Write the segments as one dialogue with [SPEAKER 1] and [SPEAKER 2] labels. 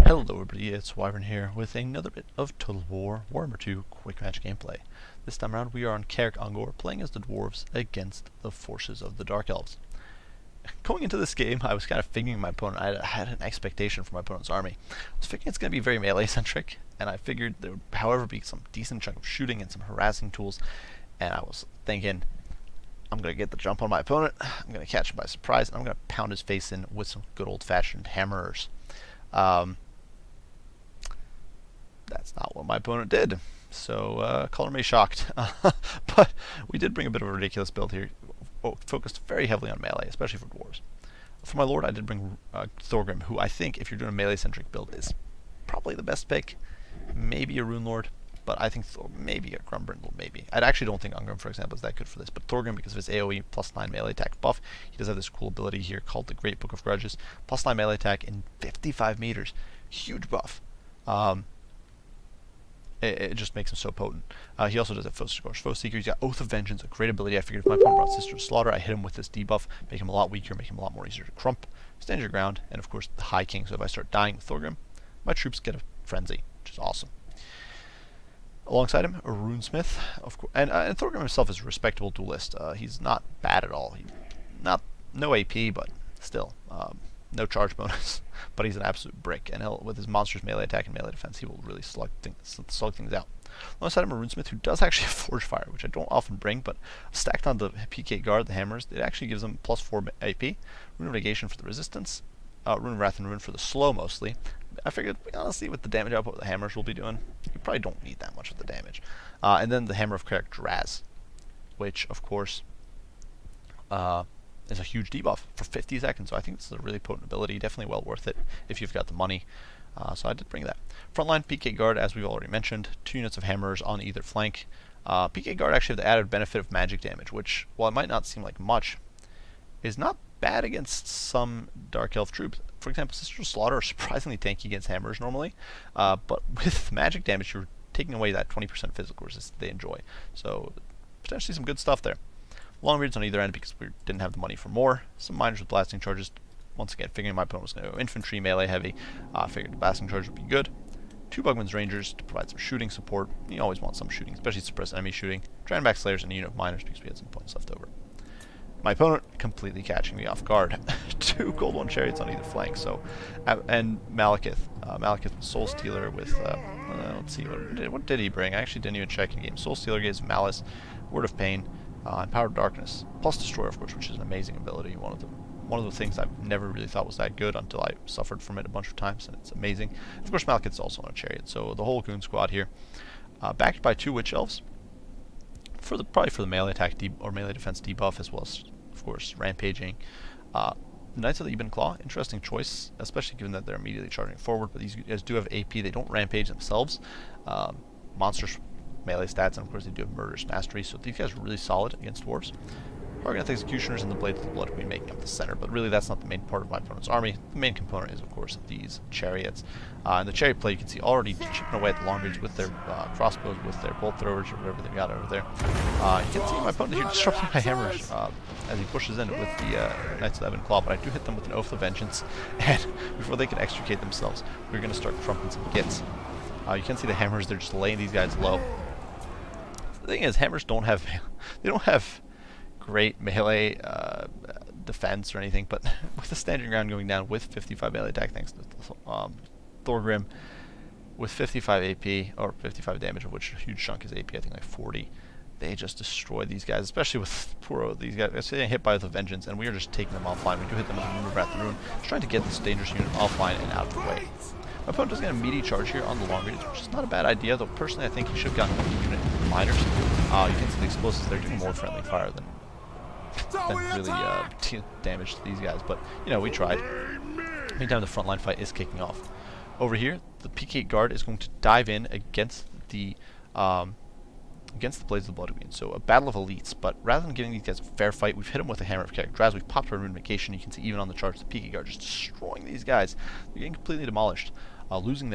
[SPEAKER 1] Hello everybody, it's Wyvern here with another bit of Total War Warhammer 2 Quick Match gameplay. This time around we are on Chariot playing as the Dwarves against the forces of the Dark Elves. Going into this game, I was kind of figuring my opponent, I had an expectation for my opponent's army. I was figuring it's going to be very melee-centric, and I figured there would, however, be some decent chunk of shooting and some harassing tools, and I was thinking, I'm going to get the jump on my opponent, I'm going to catch him by surprise, and I'm going to pound his face in with some good old-fashioned hammerers. That's not what my opponent did, so color me shocked. But we did bring a bit of a ridiculous build here, focused very heavily on melee, especially for dwarves. For my lord, I did bring Thorgrim, who I think, if you're doing a melee-centric build, is probably the best pick. Maybe a Rune Lord, but I think maybe a Grumbrindle, maybe. I actually don't think Ungrim, for example, is that good for this, but Thorgrim, because of his AoE plus 9 melee attack buff, he does have this cool ability here called the Great Book of Grudges, plus 9 melee attack in 55 meters. Huge buff. It just makes him so potent. He also does have Foe Seeker. He's got Oath of Vengeance, a great ability. I figured if my opponent brought Sister of Slaughter, I hit him with this debuff, make him a lot weaker, make him a lot more easier to crump, stand your ground, and of course the High King. So if I start dying with Thorgrim, my troops get a frenzy, which is awesome. Alongside him, a Runesmith, of course, and Thorgrim himself is a respectable duelist. He's not bad at all. No AP, but still. No charge bonus, but he's an absolute brick, and with his monster's melee attack and melee defense, he will really slug things out. Alongside him, a Runesmith who does actually have Forge Fire, which I don't often bring, but stacked on the PK Guard, the hammers, it actually gives him plus 4 AP, Rune of Negation for the resistance, Rune of Wrath and Rune for the slow mostly. I figured, honestly, with the damage output the hammers will be doing, you probably don't need that much of the damage. And then the Hammer of Karak Draz, which, of course, is a huge debuff for 50 seconds, so I think this is a really potent ability, definitely well worth it if you've got the money. So I did bring that. Frontline PK Guard, as we've already mentioned, 2 units of hammers on either flank. PK Guard actually have the added benefit of magic damage, which, while it might not seem like much, is not bad against some Dark Elf troops. For example, Sister of Slaughter are surprisingly tanky against hammers normally, but with magic damage, you're taking away that 20% physical resistance they enjoy. So potentially some good stuff there. Longbeards on either end because we didn't have the money for more. Some miners with blasting charges. Once again, figuring my opponent was going to go infantry, melee heavy. Figured the blasting charge would be good. 2 Bugman's Rangers to provide some shooting support. You always want some shooting, especially suppress enemy shooting. Dranback Slayers and a unit of miners because we had some points left over. My opponent completely catching me off guard. 2 Gold 1 Chariots on either flank. So, and Malekith. Malekith was Soul Stealer with, let's see, what did he bring? I actually didn't even check in game. Soul Stealer gives Malice, Word of Pain, and Power of Darkness, plus Destroyer, of course, which is an amazing ability. One of the things I've never really thought was that good until I suffered from it a bunch of times, and it's amazing. Of course, Malekith's also on a Chariot, so the whole Goon Squad here, backed by 2 Witch Elves, probably for the melee attack or melee defense debuff, as well as, of course, rampaging. Knights of the Ebon Claw, interesting choice, especially given that they're immediately charging forward, but these guys do have AP, they don't rampage themselves. Monsters melee stats, and of course they do have Murderous Mastery, so these guys are really solid against dwarves. Argonath Executioners and the Blades of the Blood Queen making up the center, but really that's not the main part of my opponent's army. The main component is, of course, these Chariots. In the Chariot play, you can see already chipping away at the Longbeards with their crossbows, with their bolt throwers, or whatever they've got over there. You can see my opponent here disrupting my hammers as he pushes in with the Knights of the Ebon Claw, but I do hit them with an Oath of Vengeance, and before they can extricate themselves, we're going to start crumping some gits. You can see the hammers, they're just laying these guys low. The thing is, hammers don't have great melee defense or anything, but with the standing ground going down with 55 melee attack thanks to Thorgrim, with 55 AP, or 55 damage, of which a huge chunk is AP, I think like 40, they just destroy these guys, especially with these guys. They're getting hit by the Vengeance, and we are just taking them offline. We do hit them with Rune of Wrath and Rune, just trying to get this dangerous unit offline and out of the way. My opponent does get a meaty charge here on the Longbeards, which is not a bad idea, though personally I think he should have gotten a unit of miners. You can see the explosives, they're doing more friendly fire than really damage to these guys, but you know, we tried. Meantime, the frontline fight is kicking off. Over here, the PK Guard is going to dive in against the Blades of the Blood Queen. So a battle of elites, but rather than giving these guys a fair fight, we've hit them with a Hammer of Karak Draz, we've popped our Rune Negation. You can see even on the charge, the PK Guard just destroying these guys. They're getting completely demolished, losing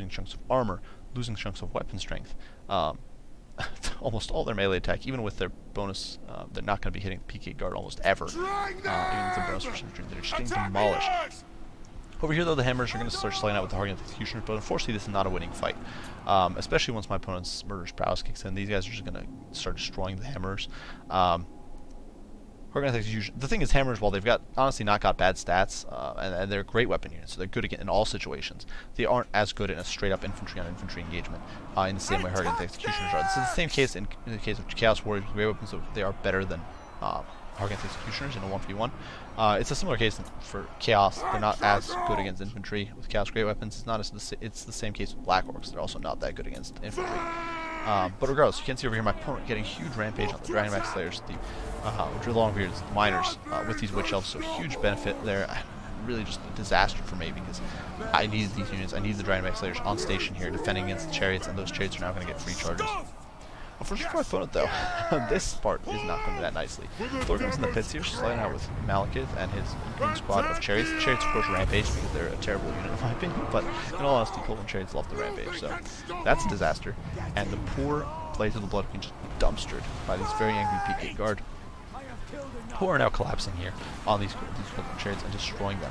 [SPEAKER 1] chunks of armor, losing chunks of weapon strength. Almost all their melee attack, even with their bonus, they're not going to be hitting PK Guard almost ever. Even with their bonus, they're just getting demolished. Over here, though, the hammers are going to start slaying out with the Hargan Executioners, but unfortunately, this is not a winning fight. Especially once my opponent's Murderous Prowess kicks in. These guys are just going to start destroying the hammers. Hargan Execution. The thing is, hammers, while they've honestly not got bad stats, and they're great weapon units, so they're good in all situations, they aren't as good in a straight-up infantry-on-infantry engagement in the same way Hargan Executioners are. This is the same case in the case of Chaos Warriors with great weapons, so they are better than Hargan Executioners in a 1v1. It's a similar case for Chaos. They're not as good against infantry with Chaos great weapons. It's the same case with Black Orcs. They're also not that good against infantry. But regardless, you can see over here my opponent getting huge rampage on the Dragonback Slayers, the Longbeards, the Miners, with these Witch Elves, so huge benefit there. Really just a disaster for me because I needed these units. I need the Dragonback Slayers on station here defending against the Chariots, and those Chariots are now going to get free charges. Unfortunately for my opponent, though, this part is not going that nicely. Thorgrim's in the pits here, slaying out with Malekith and his green squad of Chariots. The Chariots, of course, rampage because they're a terrible unit, in my opinion, but in all honesty, Cold Chariots love the rampage, so that's a disaster. And the poor Blades of the Blood Queen just dumpstered by these very angry PK Guard, who are now collapsing here on these Cold Chariots and destroying them.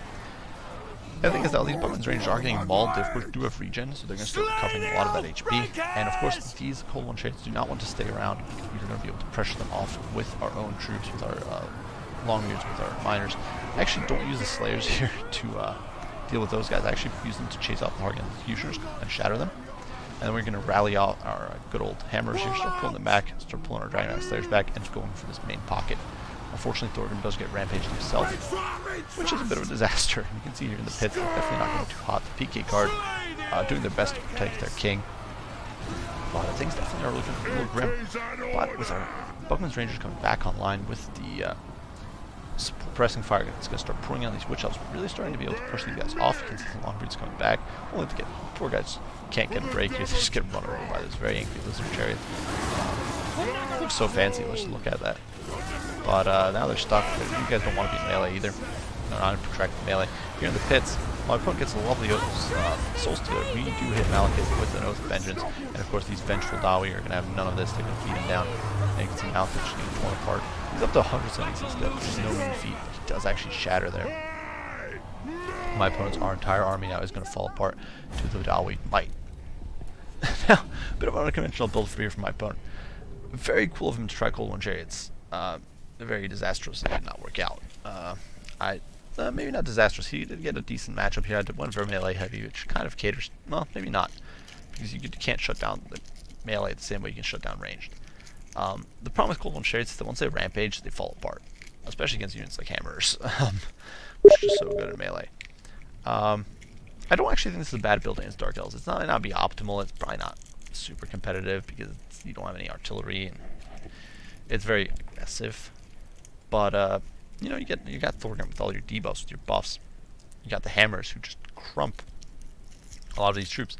[SPEAKER 1] The thing is that these Buckman's Rangers are getting mauled. They, of course, do have regen, so they're going to start recovering a lot of that HP. And, of course, these Cold One Chariots do not want to stay around because we're going to be able to pressure them off with our own troops, with our Longbeards, with our Miners. I actually don't use the Slayers here to deal with those guys. I actually use them to chase off the Hargan Executioners and shatter them. And then we're going to rally out our good old Hammers here, start pulling them back, start pulling our Dragonback Slayers back, and going for this main pocket. Unfortunately, Thorgrim does get rampaged himself, which is a bit of a disaster. You can see here in the pits, they're definitely not going too hot. The PK Guard doing their best to protect their king. A lot of things definitely are looking a little grim. But with our Buckman's Rangers coming back online with the suppressing fire, it's going to start pouring on these Witch Elves, really starting to be able to push these guys off. You can see the Longbeards coming back, only to get poor guys can't get a break here. They just get run over by this very angry Lizard Chariot. It looks so fancy. Let's just look at that. But now they're stuck. You guys don't want to be melee either. They're not in protracted melee. Here in the pits, my opponent gets a lovely Soul Stealer. We do hit Malekith with an Oath of Vengeance. And of course, these vengeful Dawi are going to have none of this. They're going to beat him down. And you can see Malekith just getting torn apart. He's up to 176 death, which is no mean feat. He does actually shatter there. My opponent's entire army now is going to fall apart to the Dawi might. Now, a bit of an unconventional build for here from my opponent. Very cool of him to try Cold One Chariots. Very disastrous. It did not work out. Maybe not disastrous. He did get a decent matchup here. I did one very melee heavy, which kind of caters. Well, maybe not, because you can't shut down the melee the same way you can shut down ranged. The problem with Cold One Chariots is that once they rampage, they fall apart, especially against units like Hammers, which is just so good at melee. I don't actually think this is a bad build against Dark Elves. It's not be optimal. It's probably not super competitive because you don't have any artillery and it's very aggressive. But you know, you got Thorgrim with all your debuffs, with your buffs. You got the Hammers who just crump a lot of these troops.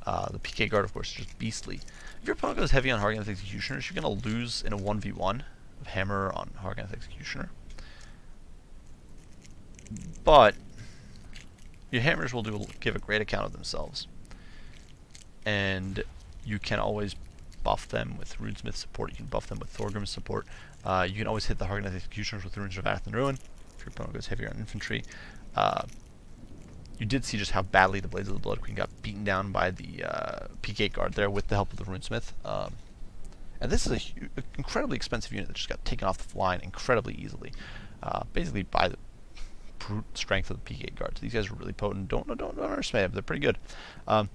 [SPEAKER 1] The PK Guard, of course, is just beastly. If your opponent goes heavy on Hargan Executioners, you're going to lose in a 1v1 of Hammer on Hargan Executioner. But your Hammers will give a great account of themselves. And you can always buff them with Runesmith support. You can buff them with Thorgrim's support. You can always hit the Hargan Executioners with the Runes of Wrath and Ruin if your opponent goes heavier on infantry. You did see just how badly the Blades of the Blood Queen got beaten down by the PK Guard there with the help of the Runesmith. And this is an incredibly expensive unit that just got taken off the line incredibly easily, basically by the brute strength of the PK Guards. These guys are really potent. Don't underestimate them. They're pretty good. So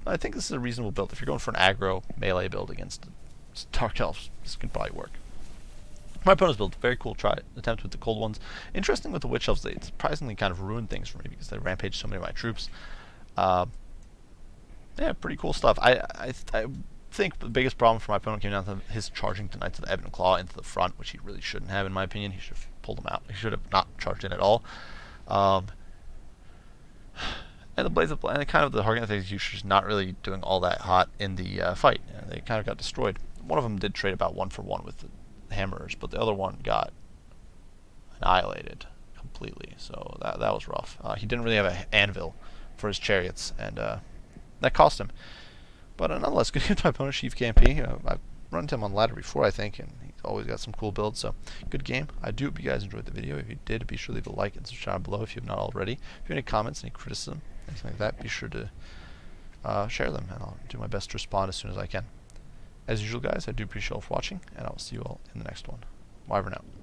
[SPEAKER 1] I think this is a reasonable build. If you're going for an aggro melee build against Dark Elves, this can probably work. My opponent's build, very cool attempt with the Cold Ones. Interesting with the Witch Elves, they surprisingly kind of ruined things for me because they rampaged so many of my troops. Yeah, pretty cool stuff. I think the biggest problem for my opponent came down to his charging tonight to the Ebon Claw into the front, which he really shouldn't have, in my opinion. He should have pulled them out. He should have not charged in at all. And the Blades of Blood, and kind of the Hargan Executioners not really doing all that hot in the fight. They kind of got destroyed. One of them did trade about 1-for-1 with the Hammers, but the other one got annihilated completely. So that was rough. He didn't really have an anvil for his chariots, and that cost him. But nonetheless, good to my opponent, Chief KMP. I've run into him on ladder before, I think, and he's always got some cool builds. So good game. I do hope you guys enjoyed the video. If you did, be sure to leave a like and subscribe below if you have not already. If you have any comments, any criticism, anything like that, be sure to share them, and I'll do my best to respond as soon as I can. As usual, guys, I do appreciate you all for watching, and I will see you all in the next one. Bye for now.